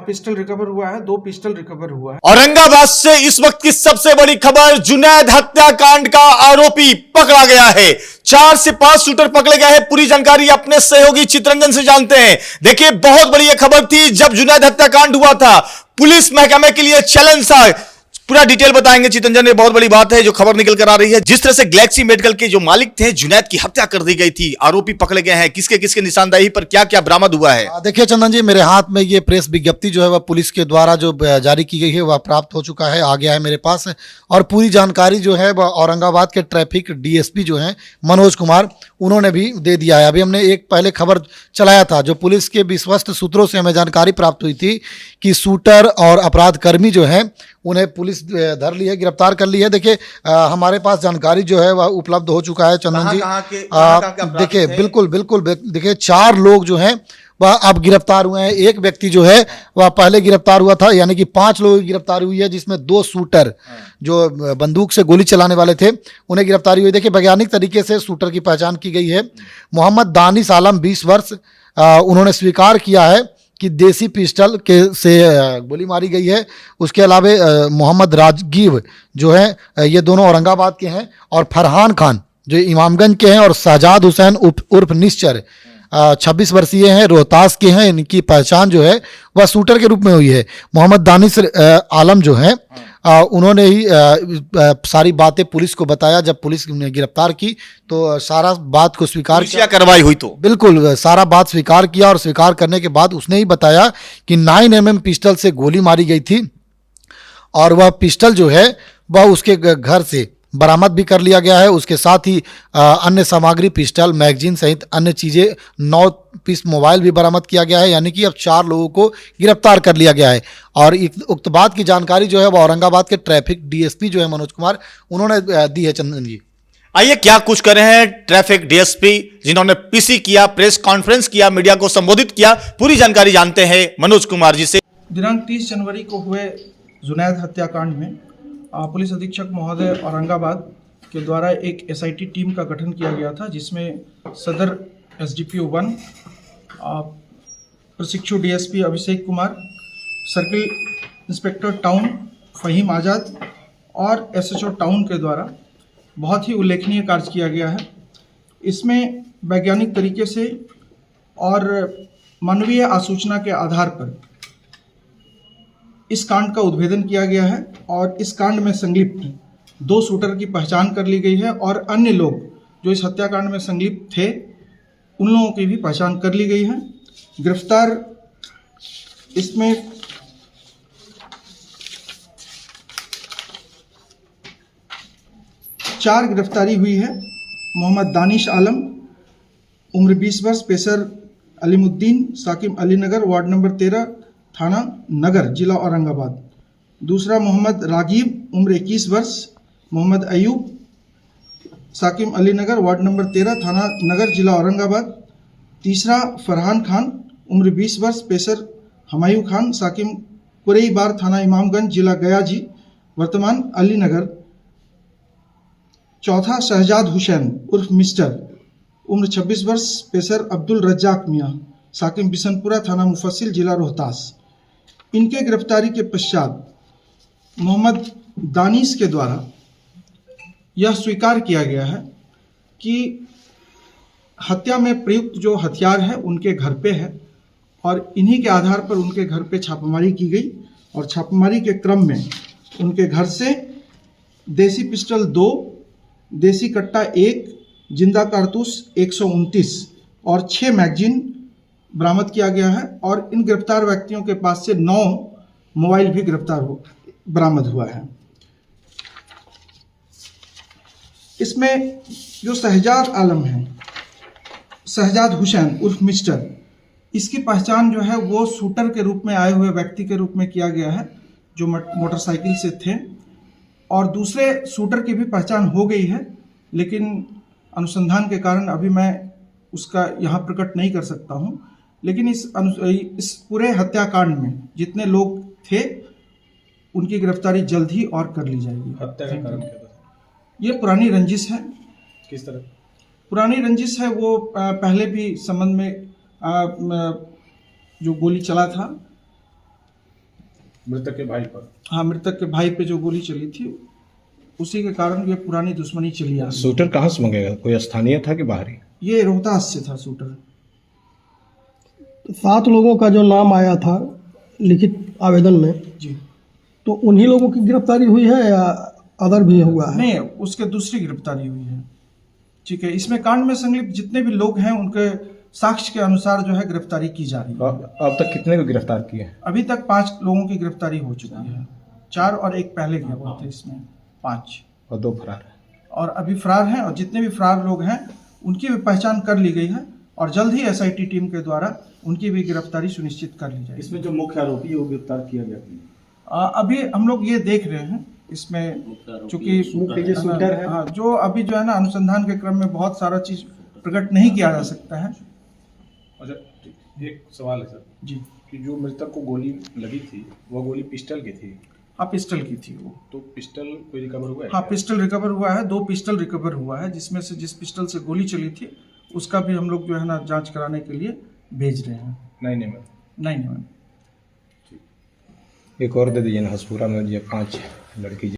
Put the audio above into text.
Pistol recover हुआ है, 2 pistol recover हुआ है। औरंगाबाद से इस वक्त की सबसे बड़ी खबर, जुनैद हत्याकांड का आरोपी पकड़ा गया है। 4 से 5 शूटर पकड़े गए हैं। पूरी जानकारी अपने सहयोगी चितरंजन से जानते हैं। देखिए, बहुत बड़ी यह खबर थी जब जुनैद हत्याकांड हुआ था, पुलिस महकमे के लिए चैलेंज था। पूरा डिटेल बताएंगे चितरंजन। ये बहुत बड़ी बात है जो खबर निकल कर आ रही है। जिस तरह से गैलेक्सी मेडिकल के जो मालिक थे, जुनैद की हत्या कर दी गई थी, आरोपी पकड़े गए हैं। किसके किसके निशानदेही पर क्या क्या बरामद हुआ है? देखिए चंदन जी, मेरे हाथ में ये प्रेस विज्ञप्ति जो है वह पुलिस के द्वारा जो जारी की गई है वह प्राप्त हो चुका है, आ गया है मेरे पास। और पूरी जानकारी जो है वह औरंगाबाद के ट्रैफिक डीएसपी जो है मनोज कुमार, उन्होंने भी दे दिया है। अभी हमने एक पहले खबर चलाया था, जो पुलिस के विश्वस्त सूत्रों से हमें जानकारी प्राप्त हुई थी कि शूटर और अपराध कर्मी जो है उन्हें पुलिस धर ली है, गिरफ्तार कर ली है। देखिए, हमारे पास जानकारी जो है वह उपलब्ध हो चुका है चंदन जी। देखिए, बिल्कुल बिल्कुल देखिए, 4 लोग जो हैं वह अब गिरफ्तार हुए हैं। एक व्यक्ति जो है वह पहले गिरफ्तार हुआ था, यानी कि 5 लोगों की गिरफ्तारी हुई है, जिसमें 2 शूटर जो बंदूक से गोली चलाने वाले थे उन्हें गिरफ्तारी हुई। देखिए, वैज्ञानिक तरीके से शूटर की पहचान की गई है। मोहम्मद दानिश आलम 20 वर्ष, उन्होंने स्वीकार किया है कि देसी पिस्टल के से गोली मारी गई है। उसके अलावा मोहम्मद राजगीव जो है, ये दोनों औरंगाबाद के हैं, और फरहान खान जो इमामगंज के हैं, और शहजाद हुसैन उर्फ निश्चर 26 वर्षीय हैं, रोहतास के हैं। इनकी पहचान जो है वह शूटर के रूप में हुई है। मोहम्मद दानिश आलम जो है, उन्होंने ही सारी बातें पुलिस को बताया। जब पुलिस ने गिरफ्तार की तो सारा बात को स्वीकार किया, कार्रवाई हुई तो बिल्कुल सारा बात स्वीकार किया। और स्वीकार करने के बाद उसने ही बताया कि 9mm पिस्टल से गोली मारी गई थी, और वह पिस्टल जो है वह उसके घर से बरामद भी कर लिया गया है। उसके साथ ही अन्य सामग्री, पिस्टल, मैगजीन सहित अन्य चीज़ें, 9 पीस मोबाइल भी बरामद किया गया है। यानी कि अब 4 लोगों को गिरफ्तार कर लिया गया है। और उक्त बात की जानकारी जो है वो औरंगाबाद के ट्रैफिक डीएसपी जो है मनोज कुमार, उन्होंने दी है चंदन जी। आइए, क्या कुछ कर रहे हैं ट्रैफिक डीएसपी, जिन्होंने पीसी किया, प्रेस कॉन्फ्रेंस किया, मीडिया को संबोधित किया। पूरी जानकारी जानते हैं मनोज कुमार जी से। दिनांक 30 जनवरी को हुए जुनैद हत्याकांड में पुलिस अधीक्षक महोदय औरंगाबाद के द्वारा एक एसआईटी टीम का गठन किया गया था, जिसमें सदर एसडीपीओ 1, प्रशिक्षु DSP Abhishek Kumar, circle inspector town Fahim Azad और एसएचओ टाउन के द्वारा बहुत ही उल्लेखनीय कार्य किया गया है। इसमें वैज्ञानिक तरीके से और मानवीय आसूचना के आधार पर इस कांड का उद्भेदन किया गया है, और इस कांड में संलिप्त 2 शूटर की पहचान कर ली गई है, और अन्य लोग जो इस हत्याकांड में संलिप्त थे उन लोगों की भी पहचान कर ली गई है। गिरफ्तार इसमें 4 गिरफ्तारी हुई है। मोहम्मद दानिश आलम, उम्र 20 वर्ष, पेशर अलीमुद्दीन, साकिब अलीनगर, वार्ड नंबर 13, थाना नगर, जिला औरंगाबाद। दूसरा मोहम्मद रागीब, उम्र 21 वर्ष, मोहम्मद अयूब, साकिब अलीनगर, वार्ड नंबर 13, थाना नगर, जिला औरंगाबाद। तीसरा फरहान खान, उम्र 20 वर्ष, पेशर हमायूं खान, साकिब कुरई बार, थाना इमामगंज, जिला गया जी, वर्तमान अलीनगर। चौथा शहजाद हुसैन उर्फ मिस्टर, उम्र 26 वर्ष, पेशर अब्दुल रज्जाक मियाँ, साकिब बिशनपुरा, थाना मुफस्सिल, जिला रोहतास। इनके गिरफ्तारी के पश्चात मोहम्मद दानिश के द्वारा यह स्वीकार किया गया है कि हत्या में प्रयुक्त जो हथियार है उनके घर पे है, और इन्हीं के आधार पर उनके घर पे छापामारी की गई। और छापामारी के क्रम में उनके घर से देसी पिस्टल 2, देसी कट्टा 1, जिंदा कारतूस 129 और 6 मैगजीन बरामद किया गया है। और इन गिरफ्तार व्यक्तियों के पास से 9 मोबाइल भी बरामद हुआ है। इसमें जो शहजाद आलम है, शहजाद हुसैन उर्फ मिस्टर, इसकी पहचान जो है वो शूटर के रूप में आए हुए व्यक्ति के रूप में किया गया है, जो मोटरसाइकिल से थे। और दूसरे शूटर की भी पहचान हो गई है, लेकिन अनुसंधान के कारण अभी मैं उसका यहाँ प्रकट नहीं कर सकता हूँ। लेकिन इस पूरे हत्याकांड में जितने लोग थे उनकी गिरफ्तारी जल्द ही और कर ली जाएगी। हत्या का कारण क्या था? ये पुरानी रंजिश है। किस तरह? पुरानी रंजिश है, वो पहले भी संबंध में जो गोली चला था मृतक के भाई पर हाँ, मृतक के भाई पे जो गोली चली थी उसी के कारण ये पुरानी दुश्मनी चली आ रही है। शूटर कहाँ से मंगेगा, कोई स्थानीय था कि बाहरी? ये रोहतास से था शूटर। 7 लोगों का जो नाम आया था लिखित आवेदन में, जी तो उन्हीं लोगों की गिरफ्तारी हुई है या अदर भी हुआ है? नहीं, उसके दूसरी गिरफ्तारी हुई है। ठीक है, इसमें कांड में संलिप्त जितने भी लोग हैं उनके साक्ष्य के अनुसार जो है गिरफ्तारी की जा रही है। अब तक कितने को गिरफ्तार किए? अभी तक 5 लोगों की गिरफ्तारी हो चुकी है। 4 और 1 पहले गया हुआ था, इसमें 5 और 2 फरार है। और अभी फरार हैं। और जितने भी फरार लोग हैं उनकी भी पहचान कर ली गई है और जल्द ही एसआईटी टीम के द्वारा उनकी भी गिरफ्तारी सुनिश्चित कर ली जाएगी। इसमें जो मुख्य आरोपी है वो गिरफ्तार किया गया। अभी हम लोग ये देख रहे हैं इसमें, चूंकि शूटर है। हाँ, जो अभी जो है ना अनुसंधान के क्रम में बहुत सारा चीज प्रकट नहीं किया जा सकता है। अच्छा, एक सवाल है सर जी कि जो मृतक को गोली लगी थी वो गोली पिस्टल की थी, हाँ, पिस्टल की थी वो। तो पिस्टल कोई रिकवर हुआ है? हाँ, पिस्टल रिकवर हुआ है। 2 पिस्टल रिकवर हुआ है, जिसमें से जिस पिस्टल से गोली चली थी उसका भी हम लोग जो है ना जांच कराने के लिए भेज रहे हैं। नहीं नहीं। एक और दे दीजिए ना, हसपुरा में ये 5 लड़की